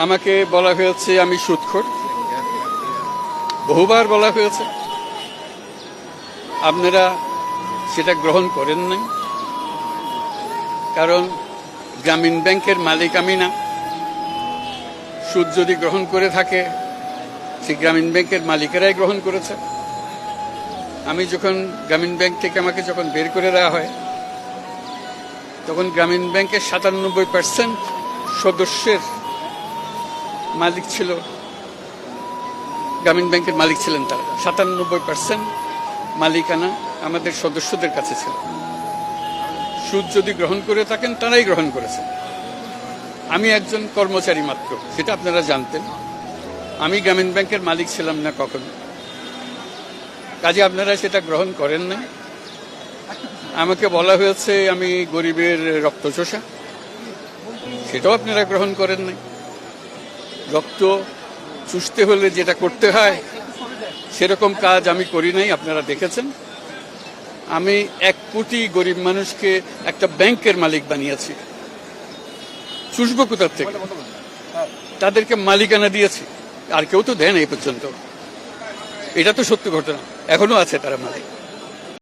আমাকে বলা হয়েছে আমি সুদখোর, বহুবার বলা হয়েছে। আপনারা সেটা গ্রহণ করেন নাই, কারণ গ্রামীণ ব্যাংকের মালিক আমি না। সুদ যদি গ্রহণ করে থাকে, সেই গ্রামীণ ব্যাংকের মালিকেরাই গ্রহণ করেছে। আমি যখন গ্রামীণ ব্যাংক থেকে আমাকে যখন বের করে দেওয়া হয়, তখন গ্রামীণ ব্যাংকের ৯৭% সদস্যের মালিক ছিল, গ্রামীণ ব্যাংকের মালিক ছিলেন তারা। ৯৭% মালিকানা আমাদের সদস্যদের কাছে ছিল। সুদ যদি গ্রহণ করে থাকেন, তারাই গ্রহণ করেছেন। আমি একজন কর্মচারী মাত্র, সেটা আপনারা জানতেন। আমি গ্রামীণ ব্যাংকের মালিক ছিলাম না কখনো। কাজে আপনারা সেটা গ্রহণ করেন নাই। আমাকে বলা হয়েছে আমি গরিবের রক্তচোষা, সেটাও আপনারা গ্রহণ করেন নাই। রক্ত চুষতে হলে যেটা করতে হয়, সেরকম কাজ আমি করি নাই, আপনারা দেখেছেন। আমি ১ কোটি গরিব মানুষকে একটা ব্যাংকের মালিক বানিয়েছি। চুষবো কোথার থেকে? তাদেরকে মালিকানা দিয়েছি, আর কেউ তো দেয় না এই পর্যন্ত। এটা তো সত্য ঘটনা, এখনো আছে তারা মালিক।